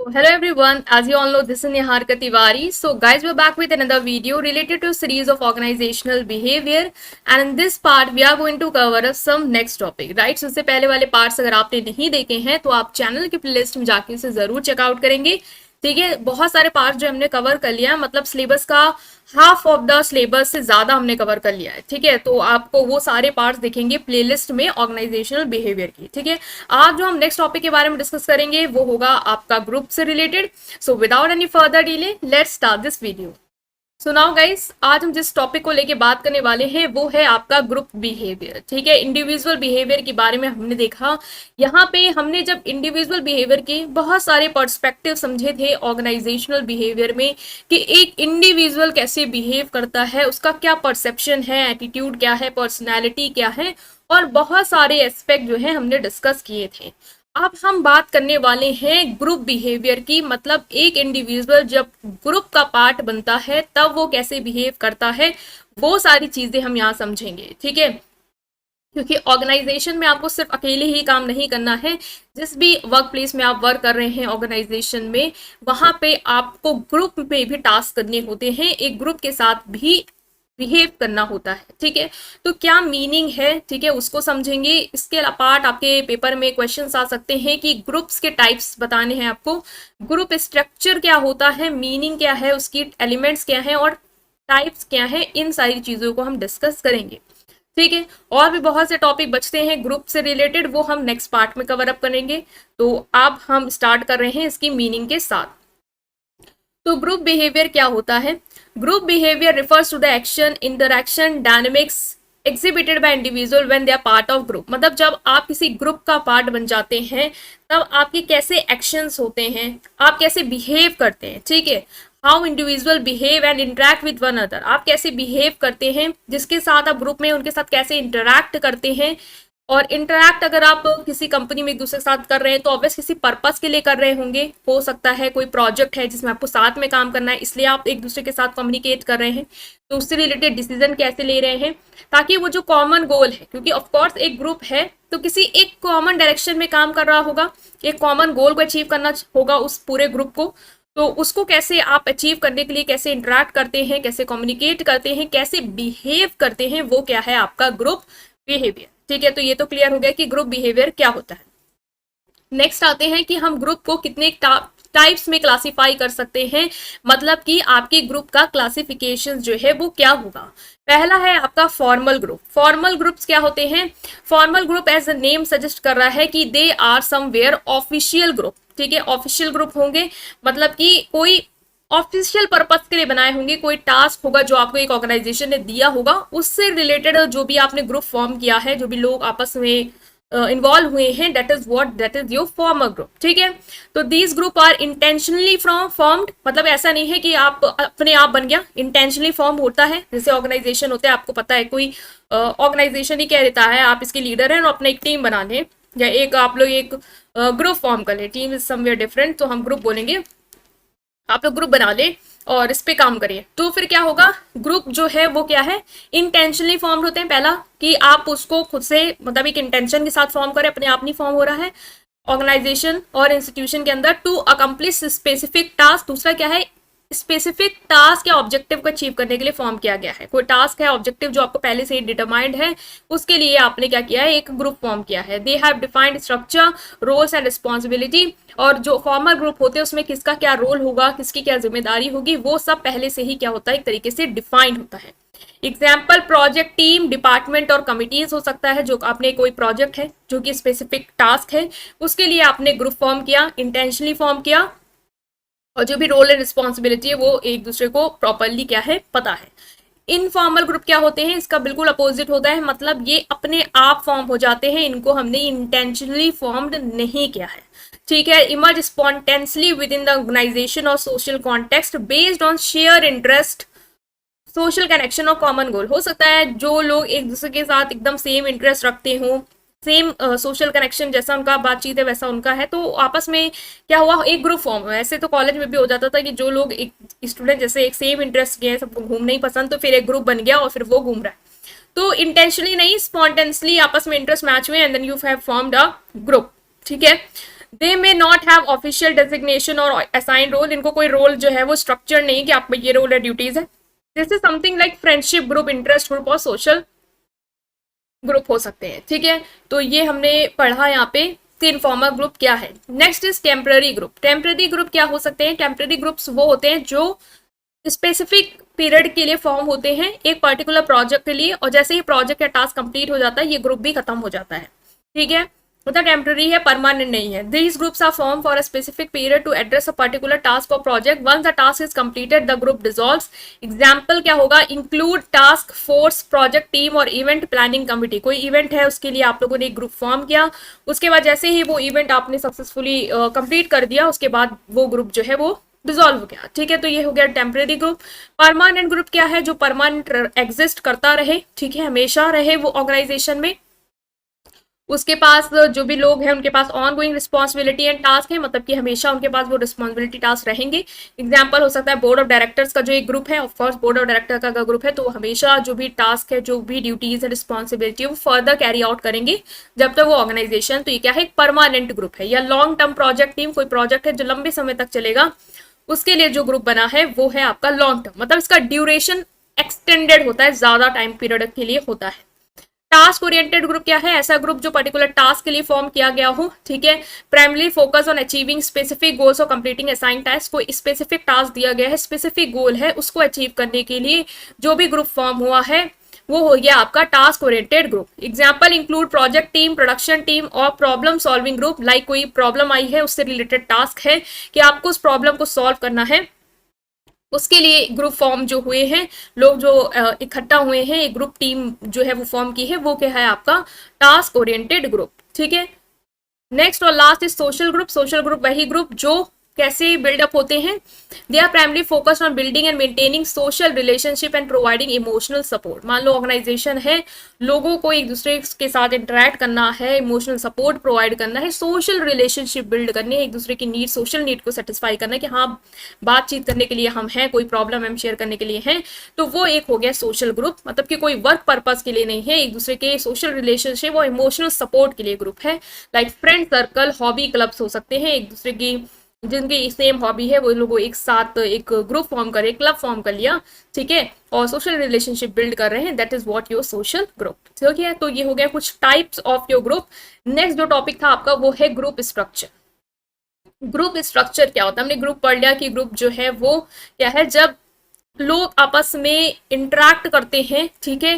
Hello everyone, as you all know, this is Niharika Tiwari. So guys, we're back with another video related to a series of organizational behavior, and in this part we are going to cover some next topic, right? So इससे पहले वाले parts अगर आपने नहीं देखे हैं तो आप चैनल की प्लेलिस्ट में जाके इसे जरूर चेकआउट करेंगे। ठीक है, बहुत सारे पार्ट जो हमने कवर कर लिया, मतलब सिलेबस का हाफ ऑफ द सिलेबस से ज्यादा हमने कवर कर लिया है। ठीक है, तो आपको वो सारे पार्ट्स दिखेंगे प्लेलिस्ट में ऑर्गेनाइजेशनल बिहेवियर की। ठीक है, आज जो हम नेक्स्ट टॉपिक के बारे में डिस्कस करेंगे वो होगा आपका ग्रुप से related. So without any further delay let's start this video. So now guys, आज हम जिस टॉपिक को लेके बात करने वाले हैं वो है आपका ग्रुप बिहेवियर। ठीक है, इंडिविजुअल बिहेवियर के बारे में हमने देखा। यहाँ पे हमने जब इंडिविजुअल बिहेवियर के बहुत सारे पर्सपेक्टिव समझे थे ऑर्गेनाइजेशनल बिहेवियर में कि एक इंडिविजुअल कैसे बिहेव करता है, उसका क्या परसेप्शन है, एटीट्यूड क्या है, पर्सनैलिटी क्या है, और बहुत सारे एस्पेक्ट जो है हमने डिस्कस किए थे। अब हम बात करने वाले हैं ग्रुप बिहेवियर की, मतलब एक इंडिविजुअल जब ग्रुप का पार्ट बनता है तब वो कैसे बिहेव करता है, वो सारी चीजें हम यहाँ समझेंगे। ठीक है, क्योंकि ऑर्गेनाइजेशन में आपको सिर्फ अकेले ही काम नहीं करना है। जिस भी वर्क प्लेस में आप वर्क कर रहे हैं ऑर्गेनाइजेशन में, वहां पे आपको ग्रुप में भी टास्क करने होते हैं, एक ग्रुप के साथ भी बिहेव करना होता है। ठीक है, तो क्या मीनिंग है, ठीक है, उसको समझेंगे। इसके अपार्ट आपके पेपर में क्वेश्चंस आ सकते हैं कि ग्रुप्स के टाइप्स बताने हैं आपको, ग्रुप स्ट्रक्चर क्या होता है, मीनिंग क्या है, उसकी एलिमेंट्स क्या है और टाइप्स क्या है, इन सारी चीजों को हम डिस्कस करेंगे। ठीक है, और भी बहुत से टॉपिक बचते हैं ग्रुप से रिलेटेड, वो हम नेक्स्ट पार्ट में कवर अप करेंगे। तो अब हम स्टार्ट कर रहे हैं इसकी मीनिंग के साथ। तो ग्रुप बिहेवियर क्या होता है? Group behaviour refers to the action, interaction, dynamics exhibited by individual when they are part of group. मतलब जब आप किसी ग्रुप का पार्ट बन जाते हैं तब आपके कैसे एक्शंस होते हैं, आप कैसे बिहेव करते हैं। ठीक है, how individual behave and interact with one other, आप कैसे बिहेव करते हैं, जिसके साथ आप ग्रुप में उनके साथ कैसे इंटरैक्ट करते हैं। और इंटरैक्ट अगर आप किसी कंपनी में एक दूसरे के साथ कर रहे हैं तो ऑब्वियस किसी पर्पस के लिए कर रहे होंगे, हो सकता है कोई प्रोजेक्ट है जिसमें आपको साथ में काम करना है, इसलिए आप एक दूसरे के साथ कम्युनिकेट कर रहे हैं। तो उससे रिलेटेड डिसीजन कैसे ले रहे हैं, ताकि वो जो कॉमन गोल है, क्योंकि ऑफकोर्स एक ग्रुप है तो किसी एक कॉमन डायरेक्शन में काम कर रहा होगा, एक कॉमन गोल को अचीव करना होगा उस पूरे ग्रुप को। तो उसको कैसे आप अचीव करने के लिए कैसे इंटरैक्ट करते हैं, कैसे कम्युनिकेट करते हैं, कैसे बिहेव करते हैं, वो क्या है आपका ग्रुप बिहेवियर। ठीक है, तो ये तो क्लियर हो गया कि ग्रुप बिहेवियर क्या होता है। नेक्स्ट आते हैं कि हम ग्रुप को कितने टाइप्स में क्लासिफाई कर सकते हैं, मतलब कि आपके ग्रुप का क्लासिफिकेशन जो है वो क्या होगा। पहला है आपका फॉर्मल ग्रुप। फॉर्मल ग्रुप्स क्या होते हैं? Formal group as a name suggest कर रहा है कि they are somewhere official group. ठीक है, ऑफिशियल ग्रुप होंगे, मतलब कि कोई ऑफिशियल पर्पस के लिए बनाए होंगे, कोई टास्क होगा जो आपको एक ऑर्गेनाइजेशन ने दिया होगा, उससे रिलेटेड जो भी आपने ग्रुप फॉर्म किया है, जो भी लोग आपस में इन्वॉल्व हुए हैं, that is your formal group. ठीक है, तो these group are intentionally formed, मतलब ऐसा नहीं है कि आप अपने आप बन गया, इंटेंशनली फॉर्म होता है। जैसे ऑर्गेनाइजेशन होता है, आपको पता है कोई ऑर्गेनाइजेशन ही कह देता है आप इसके लीडर हैं और अपना एक टीम बना लें, या एक आप लोग एक ग्रुप फॉर्म कर ले, टीम इज समवेयर डिफरेंट, तो हम ग्रुप बोलेंगे, आप लोग ग्रुप बना ले और इस पे काम करिए। तो फिर क्या होगा, ग्रुप जो है वो क्या है, इंटेंशनली फॉर्म होते हैं। पहला कि आप उसको खुद से, मतलब एक इंटेंशन के साथ फॉर्म करें, अपने आप नहीं फॉर्म हो रहा है ऑर्गेनाइजेशन और इंस्टीट्यूशन के अंदर, टू अकम्प्लिश स्पेसिफिक टास्क। दूसरा क्या है, स्पेसिफिक टास्क या ऑब्जेक्टिव को अचीव करने के लिए फॉर्म किया गया है। कोई टास्क है, ऑब्जेक्टिव जो आपको पहले से ही डिटरमाइंड है, उसके लिए आपने क्या किया है, एक ग्रुप फॉर्म किया है। They have defined structure, roles and responsibility, और जो फॉर्मल ग्रुप होते हैं उसमें किसका क्या रोल होगा, किसकी क्या जिम्मेदारी होगी, वो सब पहले से ही क्या होता है, एक तरीके से डिफाइंड होता है। एग्जाम्पल, प्रोजेक्ट टीम, डिपार्टमेंट और कमिटीज हो सकता है। जो आपने कोई प्रोजेक्ट है जो कि स्पेसिफिक टास्क है, उसके लिए आपने ग्रुप फॉर्म किया, इंटेंशनली फॉर्म किया, और जो भी रोल एंड रिस्पॉन्सिबिलिटी है वो एक दूसरे को प्रॉपरली क्या है पता है। इनफॉर्मल ग्रुप क्या होते हैं, इसका बिल्कुल अपोजिट होता है, मतलब ये अपने आप फॉर्म हो जाते हैं, इनको हमने इंटेंशनली फॉर्म्ड नहीं किया है। ठीक है, emerge spontaneously within the organisation और social context based on share interest, social connection और कॉमन गोल। हो सकता है जो लोग एक दूसरे के साथ एकदम सेम इंटरेस्ट रखते हो, सेम सोशल कनेक्शन, जैसा उनका बातचीत है वैसा उनका है, तो आपस में क्या हुआ, एक ग्रुप फॉर्म हुआ। ऐसे तो कॉलेज में भी हो जाता था कि जो लोग एक स्टूडेंट जैसे एक सेम इंटरेस्ट के, सबको घूमना ही पसंद, तो फिर एक ग्रुप बन गया और फिर वो घूम रहा है। तो इंटेंशनली नहीं, स्पॉन्टेनियसली आपस में इंटरेस्ट मैच हुए and then you have formed a group. ठीक है, they may not have official designation और असाइन रोल, इनको कोई रोल जो है वो स्ट्रक्चर नहीं कि आप में ये रोल है ड्यूटीज है। This is something like friendship group, interest group और सोशल ग्रुप हो सकते हैं, ठीक है। तो ये हमने पढ़ा यहाँ पे कि इनफॉर्मल ग्रुप क्या है। Next is temporary group. Temporary group क्या हो सकते हैं? टेम्पररी ग्रुप्स वो होते हैं जो स्पेसिफिक पीरियड के लिए फॉर्म होते हैं एक पर्टिकुलर प्रोजेक्ट के लिए, और जैसे ही प्रोजेक्ट या टास्क कंप्लीट हो जाता है ये ग्रुप भी खत्म हो जाता है, ठीक है। मतलब टेम्पररी है, परमानेंट नहीं है। These groups are form for a specific period to address a particular task और project. Once the task is completed the group dissolves. Example क्या होगा? Include task force, project team और इवेंट प्लानिंग कमिटी। कोई event है उसके लिए आप लोगों ने एक ग्रुप फॉर्म किया, उसके बाद जैसे ही वो इवेंट आपने सक्सेसफुली कंप्लीट कर दिया उसके बाद वो ग्रुप जो है वो डिसॉल्व हो गया, ठीक है। तो ये हो गया टेम्परेरी ग्रुप। परमानेंट ग्रुप क्या है? जो परमानेंट एग्जिस्ट करता रहे, ठीक है, हमेशा रहे वो ऑर्गेनाइजेशन में, उसके पास जो भी लोग हैं उनके pass on going responsibility and task है, मतलब कि हमेशा उनके पास वो रिस्पॉन्सिबिलिटी टास्क रहेंगे। एग्जाम्पल हो सकता है बोर्ड ऑफ डायरेक्टर्स का जो एक ग्रुप है, ऑफकोर्स बोर्ड ऑफ डायरेक्टर का ग्रुप है, तो हमेशा जो भी टास्क है, जो भी ड्यूटीज है, रिस्पॉन्सिबिलिटी वो फर्दर कैरी आउट करेंगे जब तक वो ऑर्गेनाइजेशन। तो ये क्या है? एक परमानेंट ग्रुप है। या लॉन्ग टर्म प्रोजेक्ट टीम, कोई प्रोजेक्ट है जो लंबे समय तक चलेगा, उसके लिए जो ग्रुप बना है वो है आपका लॉन्ग टर्म, मतलब इसका ड्यूरेशन एक्सटेंडेड होता है, ज्यादा टाइम पीरियड के लिए होता है। टास्क ओरिएंटेड ग्रुप क्या है? ऐसा ग्रुप जो पर्टिकुलर टास्क के लिए फॉर्म किया गया हो, ठीक है। Primary focus on achieving specific goals और कंप्लीटिंग असाइन टास्क। कोई स्पेसिफिक टास्क दिया गया है, स्पेसिफिक गोल है, उसको अचीव करने के लिए जो भी ग्रुप फॉर्म हुआ है वो हो गया आपका task oriented group. Example include project team, production team और प्रॉब्लम सॉल्विंग ग्रुप। लाइक कोई प्रॉब्लम आई है, उससे रिलेटेड टास्क है कि आपको उस प्रॉब्लम को सॉल्व करना है, उसके लिए ग्रुप फॉर्म जो हुए हैं, लोग जो इकट्ठा हुए हैं, एक ग्रुप टीम जो है वो फॉर्म की है, वो क्या है? आपका टास्क ओरिएंटेड ग्रुप, ठीक है। नेक्स्ट और last is social group. Social group वही ग्रुप जो कैसे बिल्डअप होते हैं? They are primary focused on building and maintaining social relationship and providing emotional support. मान लो ऑर्गेनाइजेशन है, लोगों को एक दूसरे के साथ इंटरेक्ट करना है, इमोशनल सपोर्ट प्रोवाइड करना है, सोशल रिलेशनशिप बिल्ड करनी है, एक दूसरे की नीड, सोशल नीड को सेटिस्फाई करना है कि हाँ बातचीत करने के लिए हम हैं, कोई प्रॉब्लम हम शेयर करने के लिए हैं। तो वो एक हो गया सोशल ग्रुप, मतलब कि कोई वर्क पर्पज के लिए नहीं है, एक दूसरे के सोशल रिलेशनशिप और इमोशनल सपोर्ट के लिए ग्रुप है। Like friend circle, hobby clubs हो सकते हैं, एक दूसरे की जिनकी सेम हॉबी है वो लोग एक साथ एक ग्रुप फॉर्म करे, क्लब फॉर्म कर लिया, ठीक है, और सोशल रिलेशनशिप बिल्ड कर रहे हैं। That is what your social group, ठीक है। तो ये हो गया कुछ types of your group. Next जो टॉपिक था आपका वो है ग्रुप स्ट्रक्चर। ग्रुप स्ट्रक्चर क्या होता है? हमने ग्रुप पढ़ लिया कि ग्रुप जो है वो क्या है, जब लोग आपस में इंटरेक्ट करते हैं, ठीक है,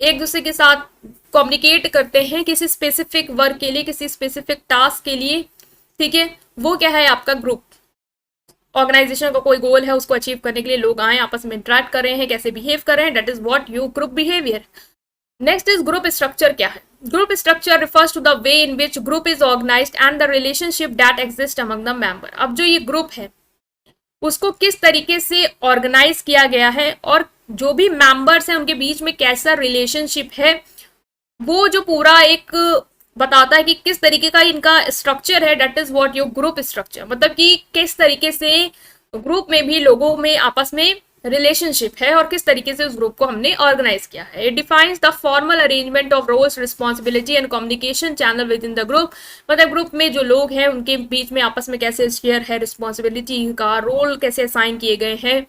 एक दूसरे के साथ कम्युनिकेट करते हैं किसी स्पेसिफिक वर्क के लिए, किसी स्पेसिफिक टास्क के लिए, ठीक है, वो क्या है? आपका ग्रुप। ऑर्गेनाइजेशन का कोई गोल है, उसको अचीव करने के लिए लोग आए, आपस में इंटरेक्ट कर रहे हैं, कैसे बिहेव कर रहे हैं, that is what you group behaviour. Next is group structure क्या है? Group structure refers to the way in which group is organised and the relationship that exist among the member. अब जो ये ग्रुप है उसको किस तरीके से ऑर्गेनाइज किया गया है और जो भी मेंबर्स हैं उनके बीच में कैसा रिलेशनशिप है, वो जो पूरा एक बताता है कि किस तरीके का इनका स्ट्रक्चर है। That is what your group structure, मतलब कि किस तरीके से ग्रुप में भी लोगों में आपस में रिलेशनशिप है और किस तरीके से उस ग्रुप को हमने ऑर्गेनाइज किया है। It defines the formal arrangement of roles, responsibility and communication channel within the group. मतलब ग्रुप में जो लोग हैं उनके बीच में आपस में कैसे शेयर है, रिस्पॉन्सिबिलिटी का रोल कैसे असाइन किए गए हैं,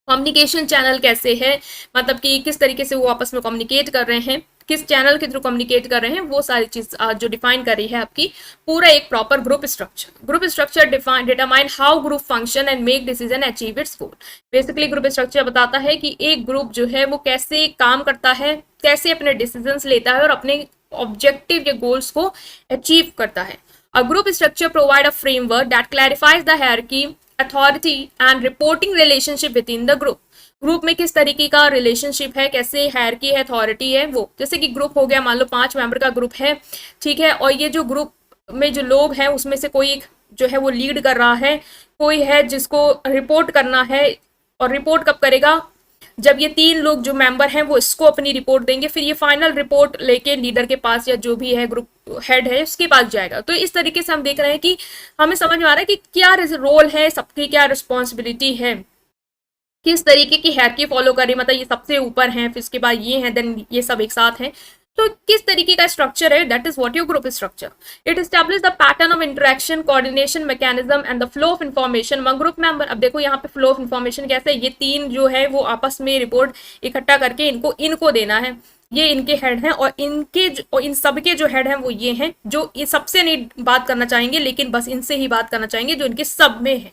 कम्युनिकेशन चैनल कैसे है, मतलब कि किस तरीके से वो आपस में कम्युनिकेट कर रहे हैं, किस चैनल के थ्रू कम्युनिकेट कर रहे हैं, वो सारी चीज जो डिफाइन कर रही है आपकी पूरा एक proper group structure. Group structure determine how group function and make decision achieve it's goal. Basically group structure बताता है कि एक ग्रुप जो है वो कैसे काम करता है, कैसे अपने डिसीजंस लेता है और अपने ऑब्जेक्टिव या गोल्स को अचीव करता है। A group structure provide a framework that clarifies the hierarchy, authority and reporting relationship within the group. Group में किस तरीके का रिलेशनशिप है, कैसे हायरकी है, अथॉरिटी है, वो जैसे कि ग्रुप हो गया, मान लो 5 मेंबर का ग्रुप है, ठीक है, और ये जो ग्रुप में जो लोग हैं उसमें से कोई एक जो है वो लीड कर रहा है, कोई है जिसको रिपोर्ट करना है, और रिपोर्ट कब करेगा? जब ये 3 लोग जो मेंबर हैं वो इसको अपनी रिपोर्ट देंगे, फिर ये फाइनल रिपोर्ट लेके लीडर के पास या जो भी है ग्रुप हेड है उसके पास जाएगा। तो इस तरीके से हम देख रहे हैं कि हमें समझ में आ रहा है कि क्या रोल है सबकी, क्या रिस्पॉन्सिबिलिटी है, किस तरीके की हायरार्की फॉलो कर रही है, मतलब ये सबसे ऊपर हैं, फिर इसके बाद ये हैं, देन ये सब एक साथ हैं। तो किस तरीके का स्ट्रक्चर है, that is what your group structure. It establish the pattern of interaction, coordination mechanism and the flow of information among group member. अब देखो यहाँ पे फ्लो ऑफ इन्फॉर्मेशन कैसे, ये तीन जो है वो आपस में रिपोर्ट इकट्ठा करके इनको देना है. ये इनके हेड हैं और इन सब के जो हेड हैं वो ये हैं, जो ये सबसे नहीं बात करना चाहेंगे, लेकिन बस इनसे ही बात करना चाहेंगे जो इनके सब में है,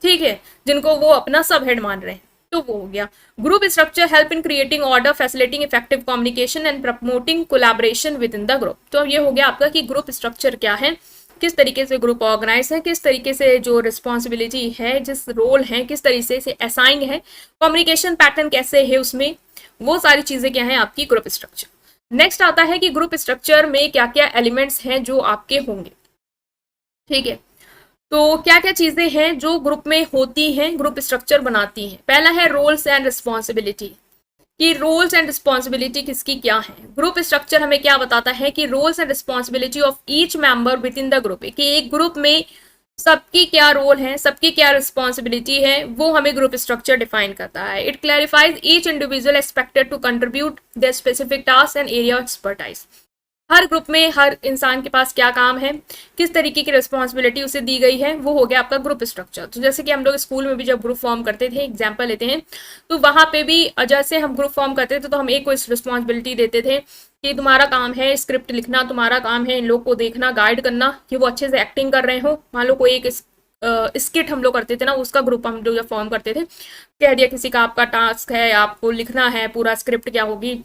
ठीक है, जिनको वो अपना सब हेड मान रहे हैं. तो वो हो गया. Group structure help in creating order, facilitating effective communication and promoting collaboration with in the group. तो ये हो गया आपका कि ग्रुप स्ट्रक्चर क्या है, किस तरीके से ग्रुप ऑर्गेनाइज है, किस तरीके से जो रिस्पॉन्सिबिलिटी है, जिस रोल है, किस तरीके से असाइन है, कम्युनिकेशन पैटर्न कैसे है उसमें, वो सारी चीजें क्या है आपकी ग्रुप स्ट्रक्चर. नेक्स्ट आता है कि ग्रुप स्ट्रक्चर में क्या क्या एलिमेंट्स हैं जो आपके होंगे, ठीक है. तो क्या क्या चीजें हैं जो ग्रुप में होती हैं, ग्रुप स्ट्रक्चर बनाती हैं. पहला है रोल्स एंड रिस्पॉन्सिबिलिटी, कि रोल्स एंड रिस्पॉन्सिबिलिटी किसकी क्या है. ग्रुप स्ट्रक्चर हमें क्या बताता है कि roles and responsibility of each member within the group, कि एक ग्रुप में सबकी क्या रोल है, सबकी क्या रिस्पॉन्सिबिलिटी है, वो हमें ग्रुप स्ट्रक्चर डिफाइन करता है. It clarifies each individual expected to contribute their specific task and area of expertise. हर ग्रुप में हर इंसान के पास क्या काम है, किस तरीके की रिस्पॉन्सिबिलिटी उसे दी गई है, वो हो गया आपका ग्रुप स्ट्रक्चर. तो जैसे कि हम लोग स्कूल में भी जब ग्रुप फॉर्म करते थे, एग्जाम्पल लेते हैं, तो वहां पे भी जैसे हम ग्रुप फॉर्म करते थे तो हम एक को रिस्पॉन्सिबिलिटी देते थे कि तुम्हारा काम है स्क्रिप्ट लिखना, तुम्हारा काम है इन लोग को देखना, गाइड करना कि वो अच्छे से एक्टिंग कर रहे हो. मान लो कोई एक स्किट हम लोग करते थे ना, उसका ग्रुप हम लोग जब फॉर्म करते थे, कह दिया किसी का आपका टास्क है, आपको लिखना है पूरा स्क्रिप्ट क्या होगी,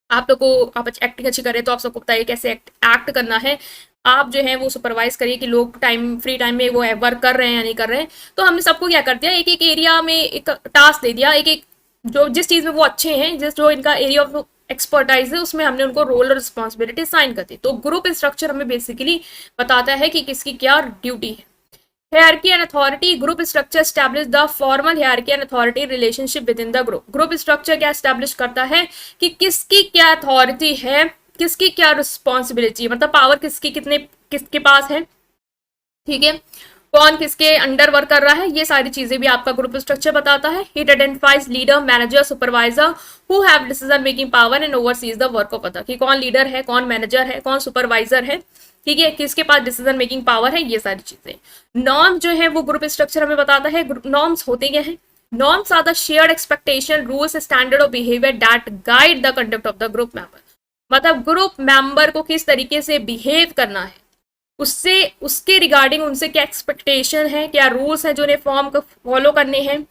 आप लोग को आप एक्टिंग अच्छी करें तो आप सबको बताइए कैसे एक्ट करना है, आप जो है वो सुपरवाइज करिए कि लोग फ्री टाइम में वो वर्क कर रहे हैं या नहीं कर रहे हैं. तो हमने सबको क्या कर दिया, एक एक एरिया में एक टास्क दे दिया, एक एक जो जिस चीज में वो अच्छे हैं, जो इनका एरिया ऑफ एक्सपर्टाइज है, उसमें हमने उनको रोल और रिस्पॉन्सिबिलिटी साइन कर दी. तो ग्रुप स्ट्रक्चर हमें बेसिकली बताता है कि किसकी क्या ड्यूटी है. Hierarchy and authority, group structure establish the formal hierarchy and authority relationship within the group. Group structure क्या establish करता है कि किसकी क्या authority है, किसकी क्या responsibility, मतलब पावर किसके पास है, ठीक है, कौन किसके अंडर वर्क कर रहा है, ये सारी चीजें भी आपका ग्रुप स्ट्रक्चर बताता है. It identifies leader, manager, supervisor who have decision making power and overseas the work of other, कि कौन लीडर है, कौन मैनेजर है, कौन सुपरवाइजर है, ठीक है, किसके पास डिसीजन मेकिंग पावर है, ये सारी चीजें. नॉर्म जो है वो ग्रुप स्ट्रक्चर हमें बताता है. नॉर्म्स होते क्या है, norms are the shared expectation, rules, standard of behaviour that guide the conduct of the group member. मतलब ग्रुप मेंबर को किस तरीके से बिहेव करना है, उससे उसके रिगार्डिंग उनसे क्या एक्सपेक्टेशन है, क्या रूल्स हैं जो उन्हें फॉर्म को फॉलो करने हैं,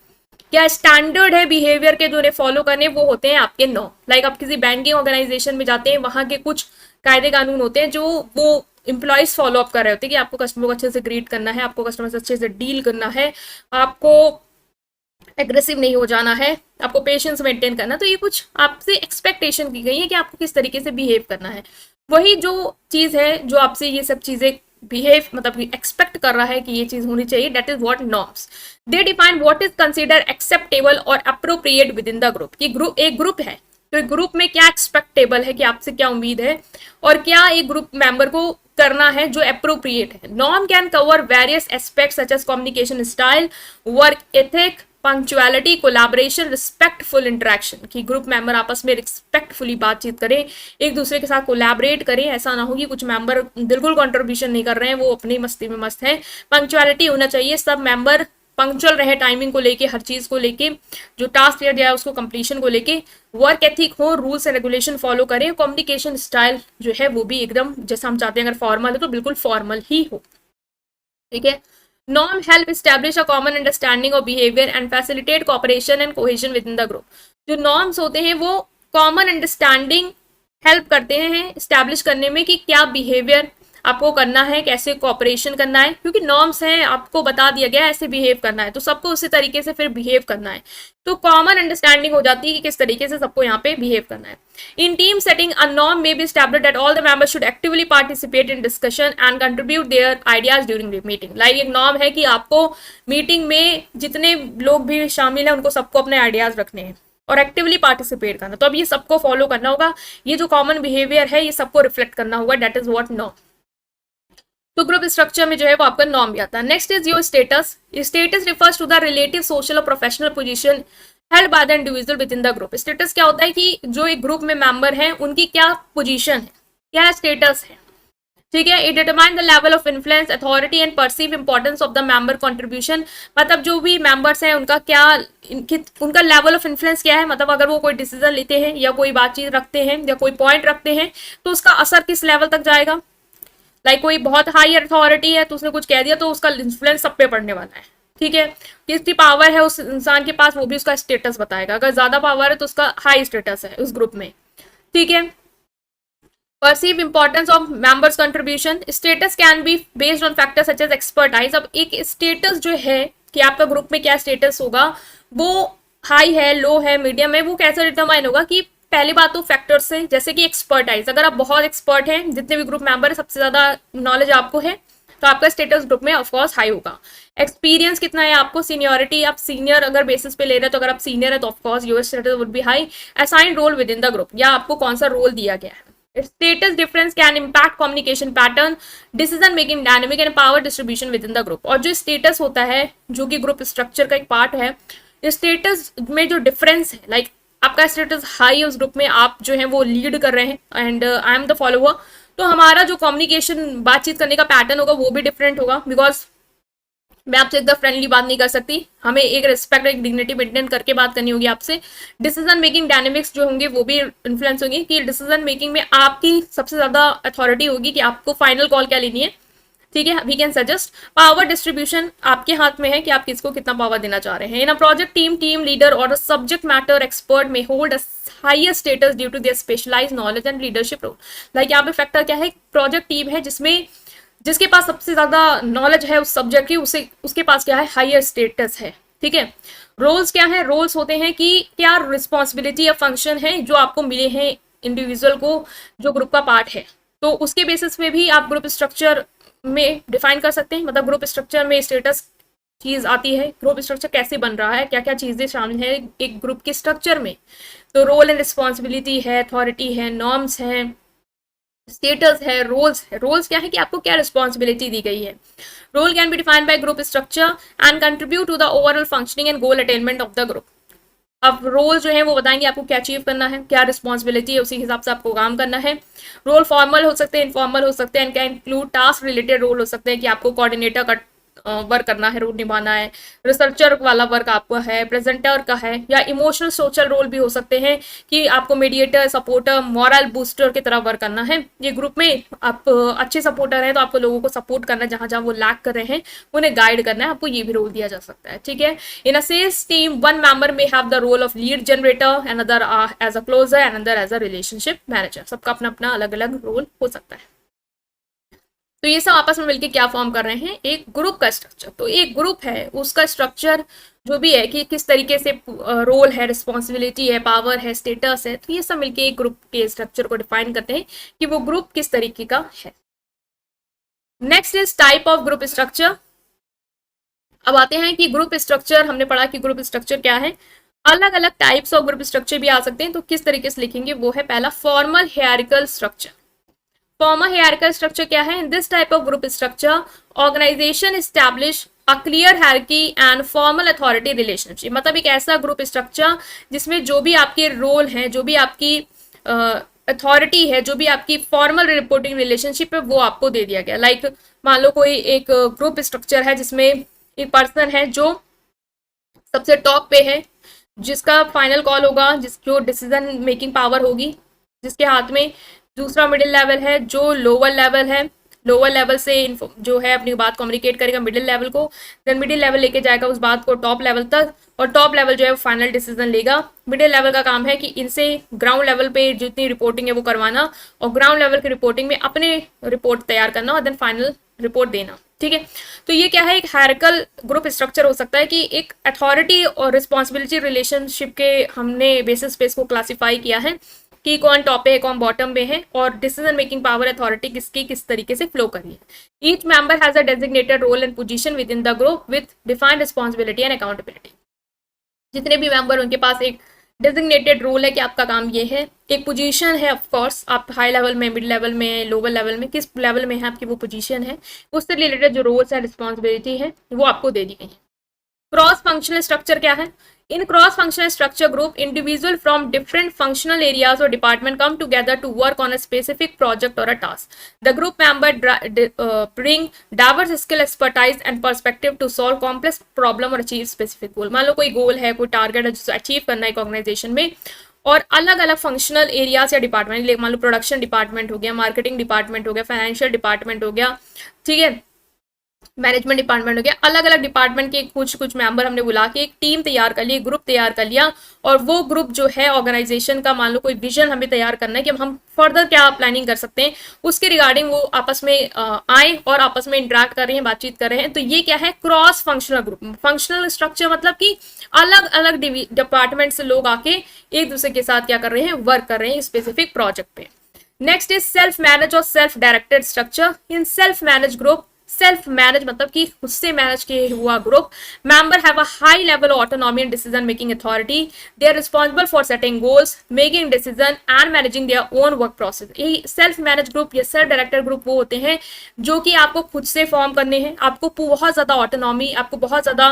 क्या स्टैंडर्ड है बिहेवियर के जो उन्हें फॉलो करने, वो होते हैं आपके नॉर्म. लाइक आप किसी बैंकिंग ऑर्गेनाइजेशन में जाते हैं, वहां के कुछ कायदे कानून होते हैं जो वो इंप्लॉइज फॉलो अप कर रहे होते हैं कि आपको कस्टमर को अच्छे से ग्रीट करना है, आपको कस्टमर से अच्छे से डील करना है, आपको एग्रेसिव नहीं हो जाना है, आपको पेशेंस मेंटेन करना. तो ये कुछ आपसे एक्सपेक्टेशन की गई है कि आपको किस तरीके से बिहेव करना है. वही जो चीज है जो आपसे ये सब चीजें बिहेव मतलब एक्सपेक्ट कर रहा है कि ये चीज होनी चाहिए, that is what norms. They define what is consider acceptable और appropriate within the group. कि एक ग्रुप है तो ग्रुप में क्या एक्सपेक्टेबल है, कि आपसे क्या उम्मीद है, और क्या एक ग्रुप मेंबर को करना है जो अप्रोप्रिएट है. Norm can cover various aspects such as communication style, work ethic, punctuality, collaboration, respectful interaction, कि ग्रुप मेंबर आपस में रिस्पेक्टफुली बातचीत करें, एक दूसरे के साथ कोलैबोरेट करें. ऐसा ना हो कि कुछ मेंबर बिल्कुल कंट्रीब्यूशन नहीं कर रहे हैं, वो अपनी मस्ती में मस्त हैं. पंक्चुअलिटी होना चाहिए, सब मेंबर पंक्चुअल रहे टाइमिंग को लेके, हर चीज को लेके, जो टास्क दिया गया है उसको कंप्लीशन को लेके. वर्क एथिक हो, रूल्स एंड रेगुलेशन फॉलो करें. कम्युनिकेशन स्टाइल जो है वो भी एकदम जैसा हम चाहते हैं, अगर फॉर्मल है तो बिल्कुल फॉर्मल ही हो, ठीक है. Norm help establish a common understanding of behavior and facilitate cooperation and cohesion within the group. जो norms होते हैं वो common understanding help करते हैं establish करने में कि क्या behavior आपको करना है, कैसे कॉपरेशन करना है, क्योंकि नॉर्म्स हैं, आपको बता दिया गया है ऐसे बिहेव करना है, तो सबको उसी तरीके से फिर बिहेव करना है. तो कॉमन अंडरस्टैंडिंग हो जाती है कि किस तरीके से सबको यहाँ पे बिहेव करना है. In team setting a norm may be established that all the members should actively participate in discussion and contribute their ideas during the meeting. Like एक नॉर्म है कि आपको मीटिंग में जितने लोग भी शामिल हैं उनको सबको अपने आइडियाज रखने हैं और एक्टिवली पार्टिसिपेट करना. तो अब ये सबको फॉलो करना होगा, ये जो कॉमन बिहेवियर है ये सबको रिफ्लेक्ट करना होगा, दैट इज व्हाट नॉर्म. तो ग्रुप स्ट्रक्चर में जो है वो आपका नॉर्म भी आता है. Next is your status. Status refers to the relative social और professional position held by the individual within the group. Status क्या होता है कि जो एक ग्रुप में मेंबर हैं उनकी क्या पोजीशन है, क्या स्टेटस है, ठीक है। It determine the level of influence, authority and perceive importance of the member contribution. मतलब जो भी मेंबर्स हैं उनका क्या, उनका लेवल ऑफ इन्फ्लुएंस क्या है, मतलब अगर वो कोई डिसीजन लेते हैं या कोई बातचीत रखते हैं या कोई पॉइंट रखते हैं तो उसका असर किस लेवल तक जाएगा। लाइक कोई बहुत हाई अथॉरिटी है तो उसने कुछ कह दिया तो उसका इन्फ्लुएंस सब पे पड़ने वाला है, ठीक है। कितनी पावर है उस इंसान के पास वो भी उसका स्टेटस बताएगा। अगर ज्यादा पावर है तो उसका हाई स्टेटस है उस ग्रुप में, ठीक है। Perceive importance of members contribution, status can be based on factors such as expertise. अब एक स्टेटस जो है कि आपका ग्रुप में क्या स्टेटस होगा, वो हाई है, लो है, मीडियम है, वो कैसे डिटरमाइन होगा कि पहली बात तो फैक्टर्स से, जैसे कि एक्सपर्टाइज। अगर आप बहुत एक्सपर्ट हैं, जितने भी ग्रुप मेंबर है सबसे ज्यादा नॉलेज आपको है, तो आपका स्टेटस ग्रुप में ऑफकोर्स हाई होगा। एक्सपीरियंस कितना है आपको, सीनियोरिटी, आप सीनियर अगर बेसिस पे ले रहे हैं तो अगर आप सीनियर है तो of course your status would be high. Assign role within the group, या आपको कौन सा रोल दिया गया है। Status difference can impact communication pattern, decision making dynamic and power distribution within the group. और जो स्टेटस होता है जो कि ग्रुप स्ट्रक्चर का एक पार्ट है, स्टेटस में जो डिफरेंस है, लाइक आपका स्टेटस हाई है उस ग्रुप में, आप जो है वो लीड कर रहे हैं and I am the follower, तो हमारा जो कम्युनिकेशन बातचीत करने का पैटर्न होगा वो भी डिफरेंट होगा। बिकॉज मैं आपसे एकदम फ्रेंडली बात नहीं कर सकती, हमें एक रिस्पेक्ट, एक डिग्निटी मेंटेन करके बात करनी होगी आपसे। डिसीजन मेकिंग डायनेमिक्स जो होंगे वो भी इन्फ्लुएंस होंगे कि डिसीजन मेकिंग में आपकी सबसे ज्यादा अथॉरिटी होगी कि आपको फाइनल कॉल क्या लेनी है, ठीक है। We can suggest. Power distribution आपके हाथ में है कि आप किसको कितना पावर देना चाह रहे हैं। In a project team, team leader और subject matter expert may hold a higher status due to their specialized knowledge and leadership role. Like यहाँ पे फैक्टर क्या है, प्रोजेक्ट टीम है जिसमें जिसके पास सबसे ज्यादा नॉलेज है उस सब्जेक्ट की, उसे उसके पास क्या है, हायर स्टेटस है, ठीक है। रोल्स क्या है, रोल्स होते हैं कि क्या रिस्पॉन्सिबिलिटी या फंक्शन है जो आपको मिले हैं इंडिविजुअल को जो ग्रुप का पार्ट है, तो उसके बेसिस पे भी आप ग्रुप स्ट्रक्चर में डिफाइन कर सकते हैं। मतलब ग्रुप स्ट्रक्चर में स्टेटस चीज आती है, ग्रुप स्ट्रक्चर कैसे बन रहा है, क्या क्या चीजें शामिल है एक ग्रुप के स्ट्रक्चर में, तो रोल एंड रिस्पॉन्सिबिलिटी है, अथॉरिटी है, नॉर्म्स है, स्टेटस है, रोल्स है। रोल्स क्या है कि आपको क्या रिस्पॉन्सिबिलिटी दी गई है। Role can be defined by group structure and contribute to the overall functioning and goal attainment of the group. अब रोल जो है वो बताएंगे आपको क्या अचीव करना है, क्या रिस्पॉन्सिबिलिटी है, उसी हिसाब से आपको काम करना है। रोल फॉर्मल हो सकते हैं, इनफॉर्मल हो सकते हैं, can include task related role हो सकते हैं कि आपको कोऑर्डिनेटर का वर्क करना है, रोल निभाना है, रिसर्चर वाला वर्क आपको है, प्रेजेंटर का है, या इमोशनल सोशल रोल भी हो सकते हैं कि आपको मीडिएटर, सपोर्टर, मॉरल बूस्टर की तरह वर्क करना है। ये ग्रुप में आप अच्छे सपोर्टर हैं तो आपको लोगों को सपोर्ट करना है, जहां जहां वो लैक कर रहे हैं उन्हें गाइड करना है, आपको ये भी रोल दिया जा सकता है, ठीक है। In a sales team one member may have the role of lead generator, another as a closer, another as a relationship manager. सबका अपना अपना अलग अलग रोल हो सकता है। तो ये सब आपस में मिलकर क्या फॉर्म कर रहे हैं, एक ग्रुप का स्ट्रक्चर। तो एक ग्रुप है उसका स्ट्रक्चर जो भी है कि किस तरीके से रोल है, रिस्पॉन्सिबिलिटी है, पावर है, स्टेटस है, तो ये सब मिलके एक ग्रुप के स्ट्रक्चर को डिफाइन करते हैं कि वो ग्रुप किस तरीके का है। Next is type of group structure. अब आते हैं कि ग्रुप स्ट्रक्चर, हमने पढ़ा कि ग्रुप स्ट्रक्चर क्या है। अलग अलग टाइप्स ऑफ ग्रुप स्ट्रक्चर भी आ सकते हैं, तो किस तरीके से लिखेंगे वो है पहला formal hierarchical structure. Formal hierarchical structure क्या है? In this type of group structure, organization establish a clear hierarchy and formal authority relationship। मतलब एक ऐसा ग्रुप स्ट्रक्चर जिसमें जो भी आपके रोल हैं, जो भी आपकी अथॉरिटी है, जो भी आपकी फॉर्मल रिपोर्टिंग रिलेशनशिप है, वो आपको दे दिया गया। लाइक मान लो कोई एक ग्रुप स्ट्रक्चर है जिसमें एक पर्सन है जो सबसे टॉप पे है, जिसका फाइनल कॉल होगा, जो डिसीजन मेकिंग पावर होगी जिसके हाथ में। दूसरा मिडिल लेवल है जो लोअर लेवल है, लोअर लेवल से जो है अपनी बात कम्युनिकेट करेगा मिडिल लेवल को, देन मिडिल लेवल लेके जाएगा उस बात को टॉप लेवल तक, और टॉप लेवल जो है वो फाइनल डिसीजन लेगा। मिडिल लेवल का काम है कि इनसे ग्राउंड लेवल पे जितनी रिपोर्टिंग है वो करवाना, और ग्राउंड लेवल की रिपोर्टिंग में अपने रिपोर्ट तैयार करना, और देन फाइनल रिपोर्ट देना, ठीक है। तो ये क्या है, एक हायरार्किकल ग्रुप स्ट्रक्चर हो सकता है कि एक अथॉरिटी और रिस्पॉन्सिबिलिटी रिलेशनशिप के हमने बेसिस पे इसको क्लासीफाई किया है कि कौन टॉप पे है, कौन बॉटम पे है, और डिसीजन मेकिंग पावर अथॉरिटी किसकी किस तरीके से फ्लो करनी है। Each member has a designated role and position within the group with defined responsibility and accountability. जितने भी मेंबर उनके पास एक डेजिग्नेटेड रोल है कि आपका काम ये है, एक पोजीशन है, ऑफ कोर्स आप हाई लेवल में, मिड लेवल में, लोअर लेवल में, किस लेवल में है आपकी वो पोजीशन है, उससे रिलेटेड जो रोल्स एंड रिस्पॉन्सिबिलिटी है वो आपको दे दी गई है। क्रॉस फंक्शनल स्ट्रक्चर क्या है? In cross-functional structure group, individuals from different functional areas or department come together to work on a specific project or a task. The group member bring diverse skill, expertise and perspective to solve complex problem or achieve specific goal. मान लो कोई गोल है, कोई target है जिसको achieve करना है एक organisation में, और अलग अलग फंक्शनल एरियाज या डिपार्टमेंट, मान लो प्रोडक्शन डिपार्टमेंट हो गया, मार्केटिंग डिपार्टमेंट हो गया, फाइनेंशियल डिपार्टमेंट हो गया, ठीक है, मैनेजमेंट डिपार्टमेंट हो गया, अलग अलग डिपार्टमेंट के कुछ कुछ मेंबर हमने बुला के एक टीम तैयार कर ली, ग्रुप तैयार कर लिया, और वो ग्रुप जो है ऑर्गेनाइजेशन का, मान लो कोई विजन हमें तैयार करना है कि हम फर्दर क्या प्लानिंग कर सकते हैं, उसके रिगार्डिंग वो आपस में आए और आपस में इंटरेक्ट कर रहे हैं, बातचीत कर रहे हैं। तो ये क्या है? Cross functional group. Functional structure मतलब कि अलग अलग डिपार्टमेंट से लोग आके एक दूसरे के साथ क्या कर रहे हैं? वर्क कर रहे हैं स्पेसिफिक प्रोजेक्ट पे। नेक्स्ट इज सेल्फ मैनेज और self directed structure. In self manage group, self manage मतलब कि खुद से मैनेज किए हुआ group, member have a high level autonomy and decision making authority, they are responsible for setting goals, making decision and managing their own work process. ये self manage group या self directed group वो होते हैं जो कि आपको खुद से फॉर्म करने हैं, आपको बहुत ज्यादा ऑटोनॉमी, आपको बहुत ज्यादा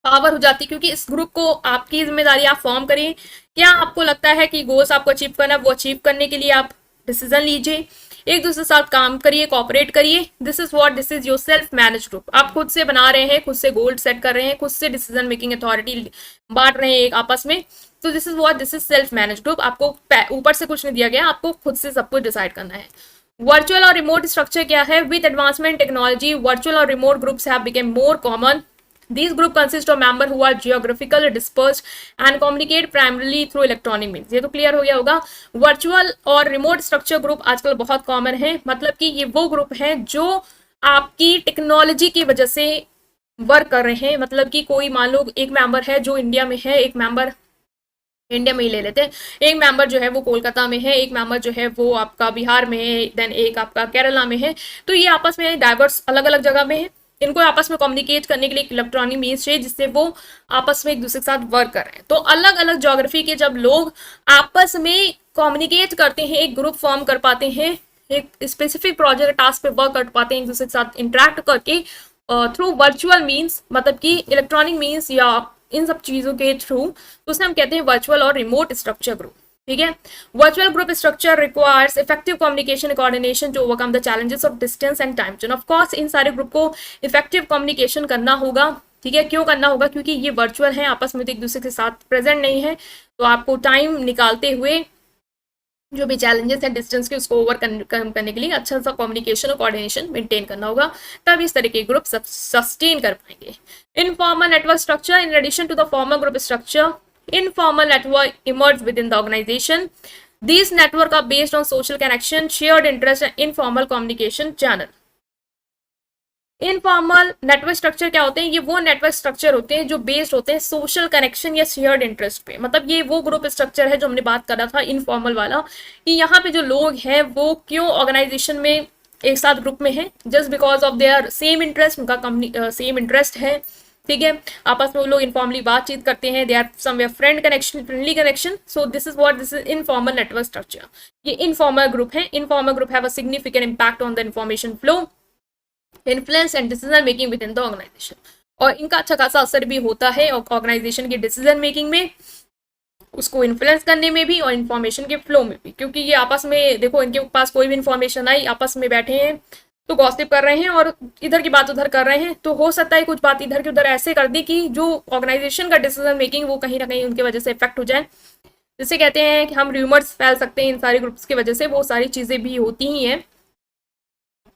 पावर हो जाती है, क्योंकि इस ग्रुप को आपकी जिम्मेदारी, आप फॉर्म करिए, क्या आपको लगता है कि गोल्स आपको अचीव करना है, वो अचीव करने के लिए आप डिसीजन लीजिए, एक दूसरे के साथ काम करिए, कोऑपरेट करिए। This is your self manage group. आप खुद से बना रहे हैं, खुद से गोल सेट कर रहे हैं, खुद से डिसीजन मेकिंग अथॉरिटी बांट रहे हैं एक आपस में। तो this is self manage group. आपको ऊपर से कुछ नहीं दिया गया, आपको खुद से सब कुछ डिसाइड करना है। वर्चुअल और रिमोट स्ट्रक्चर क्या है? विद एडवांसमेंट टेक्नोलॉजी, वर्चुअल और remote groups have become more common. These group consist of members who are geographically dispersed and communicate primarily through electronic means. ये तो क्लियर हो गया होगा। वर्चुअल और रिमोट स्ट्रक्चर ग्रुप आजकल बहुत कॉमन है, मतलब कि ये वो ग्रुप हैं जो आपकी टेक्नोलॉजी की वजह से वर्क कर रहे हैं। मतलब कि कोई मान लो एक मेंबर है जो इंडिया में है, एक मेंबर इंडिया में ही ले लेते हैं, एक मेंबर जो है वो कोलकाता में है, एक मेंबर जो है वो आपका बिहार में है, देन एक आपका केरला में है। तो ये आपस में डाइवर्स अलग अलग जगह में है, इनको आपस में कम्युनिकेट करने के लिए इलेक्ट्रॉनिक मीन्स चाहिए जिससे वो आपस में एक दूसरे के साथ वर्क कर रहे हैं। तो अलग अलग ज्योग्राफी के जब लोग आपस में कम्युनिकेट करते हैं, एक ग्रुप फॉर्म कर पाते हैं, एक स्पेसिफिक प्रोजेक्ट टास्क पे वर्क कर पाते हैं एक दूसरे के साथ इंटरेक्ट करके थ्रू वर्चुअल मीन्स, मतलब कि इलेक्ट्रॉनिक मीन्स या इन सब चीजों के थ्रू, तो उसे हम कहते हैं वर्चुअल और रिमोट स्ट्रक्चर ग्रुप। ठीक है। Virtual group structure requires effective communication coordination to overcome the challenges of distance and time zone. Of course इन सारे ग्रुप को इफेक्टिव कम्युनिकेशन करना होगा। ठीक है, क्यों करना होगा? क्योंकि ये वर्चुअल है, आपस में तो एक दूसरे के साथ प्रेजेंट नहीं है, तो आपको टाइम निकालते हुए जो भी चैलेंजेस है डिस्टेंस के उसको ओवरकम करने के लिए अच्छा सा कम्युनिकेशन और कोऑर्डिनेशन मेंटेन करना होगा, तब इस तरह के ग्रुप सस्टेन कर पाएंगे। Informal network structure in addition to the formal group structure, informal network emerge within the organization. These networks are based on social connection, shared interest and informal communication channel. Informal network structure क्या होते हैं? ये वो network structure होते हैं जो based होते हैं सोशल कनेक्शन या शेयर्ड इंटरेस्ट पे। मतलब ये वो ग्रुप स्ट्रक्चर है जो हमने बात करा था इनफॉर्मल वाला, कि यहाँ पे जो लोग हैं वो क्यों ऑर्गेनाइजेशन में एक साथ ग्रुप में है, just because of their same interest, उनका कंपनी सेम इंटरेस्ट है। ठीक है, आपस में वो लोग इनफॉर्मली बातचीत करते हैं, they are somewhere friendly connection. So this is informal network structure. ये इनफॉर्मल ग्रुप है। Informal group have a significant impact on the information flow, influence and decision making within the organisation. और इनका अच्छा खासा असर भी होता है ऑर्गेनाइजेशन की डिसीजन मेकिंग में, उसको इन्फ्लुएंस करने में भी और इन्फॉर्मेशन के फ्लो में भी। क्योंकि ये आपस में देखो, इनके पास कोई भी इन्फॉर्मेशन आई, आपस में बैठे हैं तो गॉसिप कर रहे हैं और इधर की बात उधर कर रहे हैं, तो हो सकता है कुछ बात इधर की उधर ऐसे कर दी कि जो ऑर्गेनाइजेशन का डिसीजन मेकिंग वो कहीं ना कहीं उनकी वजह से इफेक्ट हो जाए। जिसे कहते हैं कि हम र्यूमर्स फैल सकते हैं इन सारे ग्रुप्स की वजह से, वो सारी चीजें भी होती ही हैं।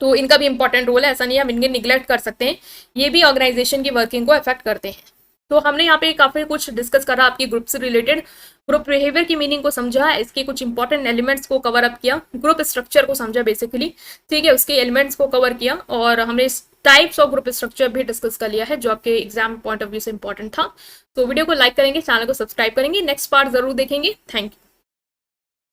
तो इनका भी इंपॉर्टेंट रोल है, ऐसा नहीं हम इनके निगलेक्ट कर सकते हैं, ये भी ऑर्गेनाइजेशन की वर्किंग को अफेक्ट करते हैं। तो हमने यहाँ पे काफी कुछ डिस्कस करा आपकी ग्रुप से रिलेटेड, ग्रुप बिहेवियर की मीनिंग को समझा, इसके कुछ इंपॉर्टेंट एलिमेंट्स को कवर अप किया, ग्रुप स्ट्रक्चर को समझा बेसिकली। ठीक है, उसके एलिमेंट्स को कवर किया और हमने टाइप्स ऑफ ग्रुप स्ट्रक्चर भी डिस्कस कर लिया है जो आपके एग्जाम पॉइंट ऑफ व्यू से इंपॉर्टेंट था। तो वीडियो को लाइक करेंगे, चैनल को सब्सक्राइब करेंगे, नेक्स्ट पार्ट जरूर देखेंगे। Thank you.